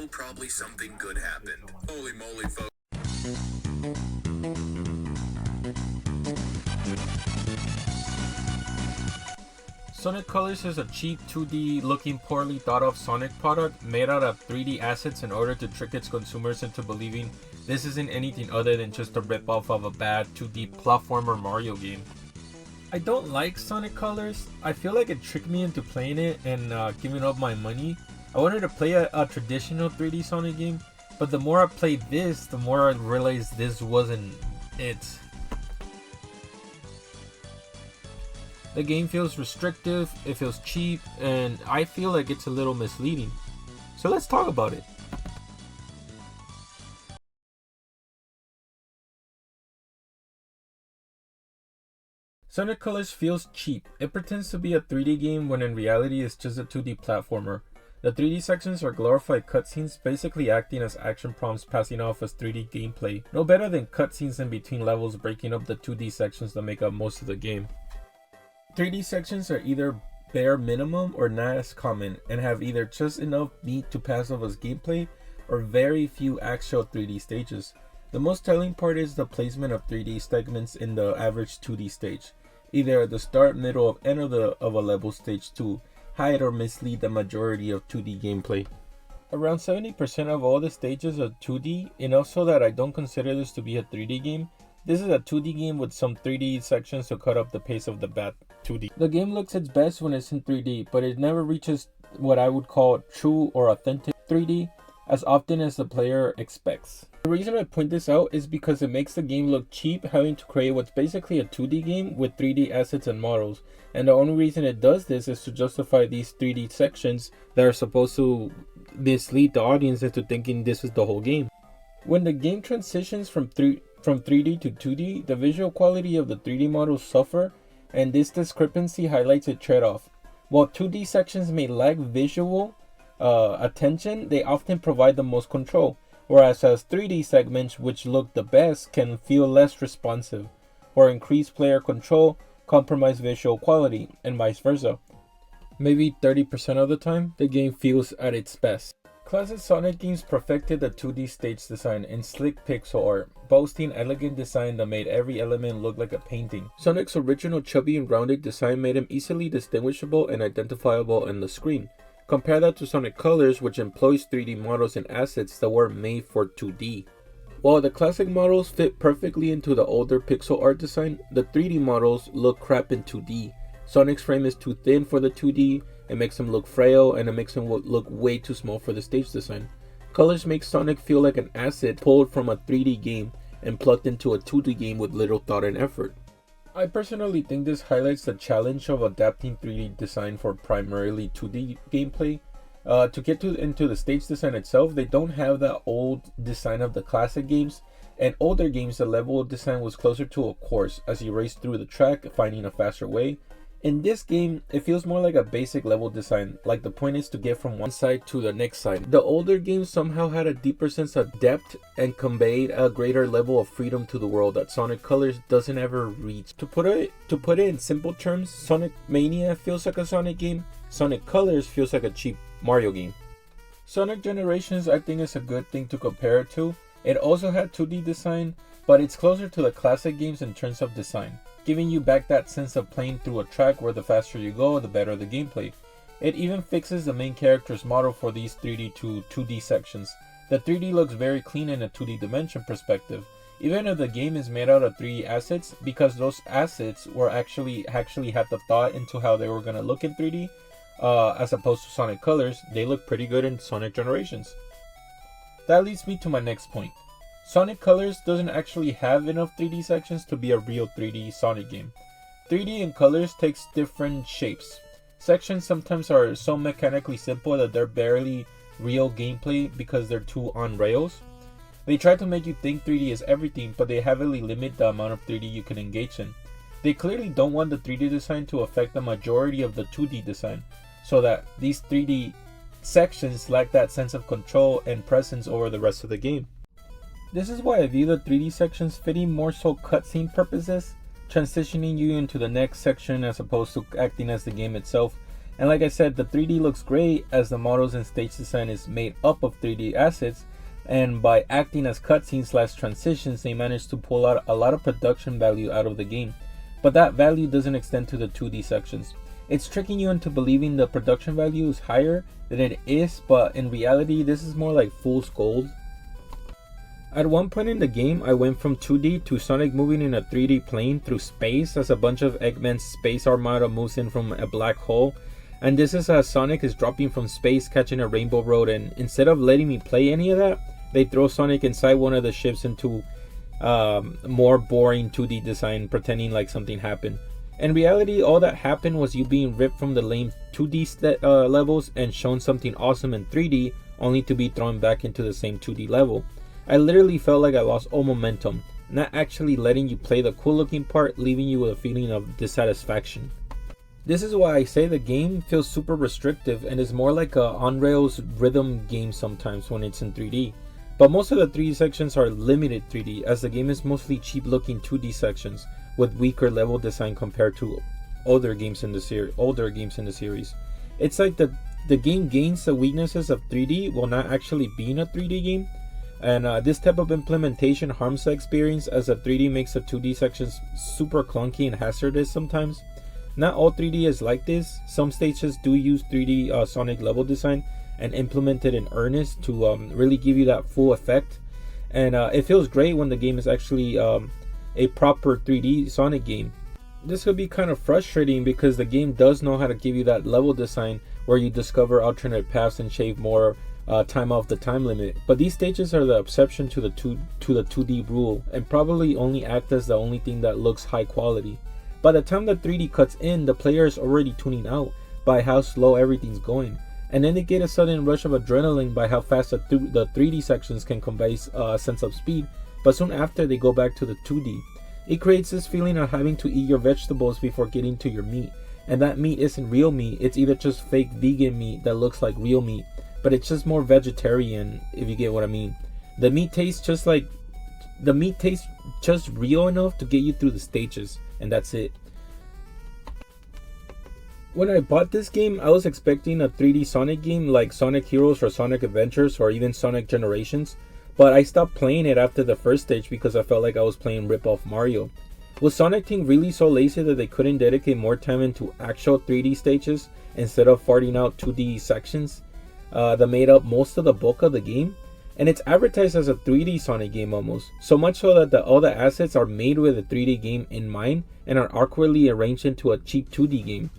well, probably something good happened. Holy moly, folks. Sonic Colors is a cheap 2D looking poorly thought of Sonic product made out of 3D assets in order to trick its consumers into believing this isn't anything other than just a ripoff of a bad 2D platformer Mario game. I don't like Sonic Colors. I feel like it tricked me into playing it and giving up my money. I wanted to play a traditional 3D Sonic game, but the more I played this, the more I realized this wasn't it. The game feels restrictive, it feels cheap, and I feel like it's a little misleading. So let's talk about it. Sonic Colors feels cheap. It pretends to be a 3D game when in reality it's just a 2D platformer. The 3D sections are glorified cutscenes, basically acting as action prompts passing off as 3D gameplay. No better than cutscenes in between levels breaking up the 2D sections that make up most of the game. 3D sections are either bare minimum or not as common, and have either just enough meat to pass off as gameplay or very few actual 3D stages. The most telling part is the placement of 3D segments in the average 2D stage, either at the start, middle, or end of a level stage to hide or mislead the majority of 2D gameplay. Around 70% of all the stages are 2D, enough so that I don't consider this to be a 3D game. This is a 2D game with some 3D sections to cut up the pace of the bad 2D. The game looks its best when it's in 3D, but it never reaches what I would call true or authentic 3D as often as the player expects. The reason I point this out is because it makes the game look cheap, having to create what's basically a 2D game with 3D assets and models, and the only reason it does this is to justify these 3D sections that are supposed to mislead the audience into thinking this is the whole game. When the game transitions from 3D to 2D, the visual quality of the 3D models suffer, and this discrepancy highlights a trade-off. While 2D sections may lack visual attention, they often provide the most control, whereas 3D segments, which look the best, can feel less responsive, or increase player control, compromise visual quality, and vice versa. Maybe 30% of the time, the game feels at its best. Classic Sonic games perfected the 2D stage design in slick pixel art, boasting elegant design that made every element look like a painting. Sonic's original chubby and rounded design made him easily distinguishable and identifiable on the screen. Compare that to Sonic Colors, which employs 3D models and assets that were made for 2D. While the classic models fit perfectly into the older pixel art design, the 3D models look crap in 2D. Sonic's frame is too thin for the 2D, it makes him look frail, and it makes him look way too small for the stage design. Colors make Sonic feel like an asset pulled from a 3D game and plugged into a 2D game with little thought and effort. I personally think this highlights the challenge of adapting 3D design for primarily 2D gameplay. To get into the stage design itself, they don't have the old design of the classic games. In older games, the level design was closer to a course as you race through the track, finding a faster way. In this game, it feels more like a basic level design, like the point is to get from one side to the next side. The older games somehow had a deeper sense of depth and conveyed a greater level of freedom to the world that Sonic Colors doesn't ever reach. To put it in simple terms, Sonic Mania feels like a Sonic game, Sonic Colors feels like a cheap Mario game. Sonic Generations I think is a good thing to compare it to. It also had 2D design, but it's closer to the classic games in terms of design, giving you back that sense of playing through a track where the faster you go, the better the gameplay. It even fixes the main character's model for these 3D to 2D sections. The 3D looks very clean in a 2D dimension perspective, even if the game is made out of 3D assets, because those assets were actually had the thought into how they were going to look in 3D, as opposed to Sonic Colors. They look pretty good in Sonic Generations. That leads me to my next point. Sonic Colors doesn't actually have enough 3D sections to be a real 3D Sonic game. 3D in Colors takes different shapes. Sections sometimes are so mechanically simple that they're barely real gameplay because they're too on rails. They try to make you think 3D is everything, but they heavily limit the amount of 3D you can engage in. They clearly don't want the 3D design to affect the majority of the 2D design, so that these 3D sections lack that sense of control and presence over the rest of the game. This is why I view the 3D sections fitting more so cutscene purposes, transitioning you into the next section as opposed to acting as the game itself, And like I said, the 3D looks great as the models and stage design is made up of 3D assets, and by acting as cutscenes / transitions, they managed to pull out a lot of production value out of the game. But that value doesn't extend to the 2D sections. It's tricking you into believing the production value is higher than it is, but in reality this is more like fool's gold. At one point in the game, I went from 2D to Sonic moving in a 3D plane through space as a bunch of Eggman's space armada moves in from a black hole. And this is as Sonic is dropping from space catching a Rainbow Road, and instead of letting me play any of that, they throw Sonic inside one of the ships into more boring 2D design, pretending like something happened. In reality, all that happened was you being ripped from the lame 2D levels and shown something awesome in 3D, only to be thrown back into the same 2D level. I literally felt like I lost all momentum, not actually letting you play the cool looking part, leaving you with a feeling of dissatisfaction. This is why I say the game feels super restrictive and is more like a on-rails rhythm game sometimes when it's in 3D. But most of the 3D sections are limited 3D, as the game is mostly cheap looking 2D sections with weaker level design compared to older games in the series. It's like the game gains the weaknesses of 3D while not actually being a 3D game. And this type of implementation harms the experience, as the 3D makes the 2D sections super clunky and hazardous sometimes. Not all 3D is like this. Some stages do use 3D Sonic level design and implement it in earnest to really give you that full effect. And it feels great when the game is actually a proper 3D Sonic game. This could be kind of frustrating because the game does know how to give you that level design where you discover alternate paths and shave more time off the time limit, but these stages are the exception to the 2D rule and probably only act as the only thing that looks high quality. By the time the 3D cuts in, the player is already tuning out by how slow everything's going, and then they get a sudden rush of adrenaline by how fast the 3D sections can convey a sense of speed, but soon after they go back to the 2D. It creates this feeling of having to eat your vegetables before getting to your meat, and that meat isn't real meat. It's either just fake vegan meat that looks like real meat, but it's just more vegetarian, if you get what I mean. The meat tastes just real enough to get you through the stages, and that's it. When I bought this game, I was expecting a 3D Sonic game like Sonic Heroes or Sonic Adventures or even Sonic Generations, but I stopped playing it after the first stage because I felt like I was playing rip-off Mario. Was Sonic Team really so lazy that they couldn't dedicate more time into actual 3D stages instead of farting out 2D sections that made up most of the bulk of the game? And it's advertised as a 3D Sonic game almost, so much so that all the assets are made with a 3D game in mind and are awkwardly arranged into a cheap 2D game.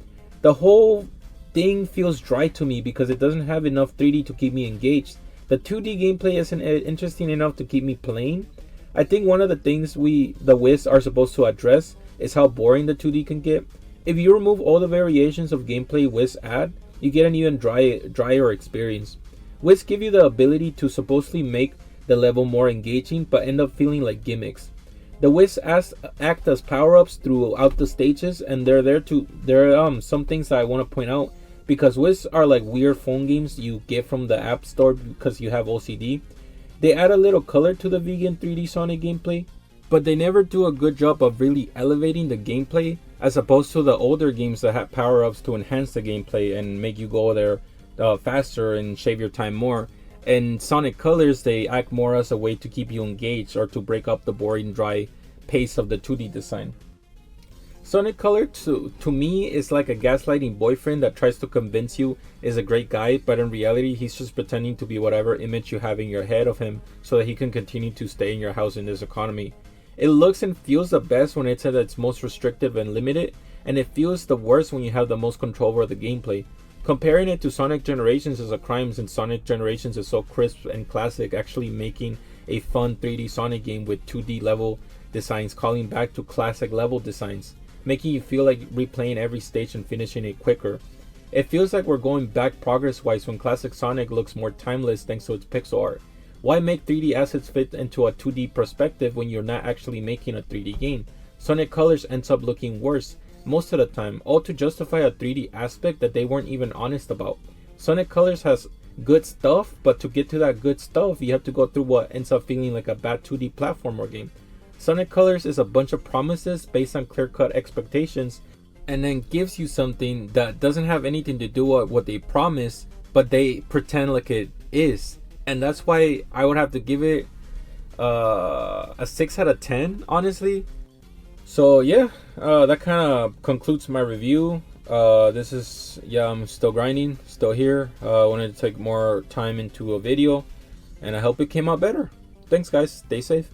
The whole thing feels dry to me because it doesn't have enough 3D to keep me engaged. The 2D gameplay isn't interesting enough to keep me playing. I think one of the things the Wiz are supposed to address is how boring the 2D can get. If you remove all the variations of gameplay Wiz add, you get an even drier experience. Wiz give you the ability to supposedly make the level more engaging, but end up feeling like gimmicks. The Wiz act as power-ups throughout the stages, and there are some things that I want to point out, because Wiz are like weird phone games you get from the App Store because you have OCD. They add a little color to the vegan 3D Sonic gameplay, but they never do a good job of really elevating the gameplay, as opposed to the older games that have power-ups to enhance the gameplay and make you go there faster and shave your time more. In Sonic Colors, they act more as a way to keep you engaged or to break up the boring, dry pace of the 2D design. Sonic Color to me is like a gaslighting boyfriend that tries to convince you is a great guy, but in reality he's just pretending to be whatever image you have in your head of him so that he can continue to stay in your house in this economy. It looks and feels the best when it's at its most restrictive and limited, and it feels the worst when you have the most control over the gameplay. Comparing it to Sonic Generations is a crime, since Sonic Generations is so crisp and classic, actually making a fun 3D Sonic game with 2D level designs calling back to classic level designs, making you feel like replaying every stage and finishing it quicker. It feels like we're going back progress-wise when classic Sonic looks more timeless thanks to its pixel art. Why make 3D assets fit into a 2D perspective when you're not actually making a 3D game? Sonic Colors ends up looking worse most of the time, all to justify a 3D aspect that they weren't even honest about. Sonic Colors has good stuff, but to get to that good stuff, you have to go through what ends up feeling like a bad 2D platformer game. Sonic Colors is a bunch of promises based on clear-cut expectations, and then gives you something that doesn't have anything to do with what they promise, but they pretend like it is. And that's why I would have to give it a 6 out of 10, honestly. So yeah, that kind of concludes my review. This is, yeah, I'm still grinding, still here. Wanted to take more time into a video, and I hope it came out better. Thanks guys, stay safe.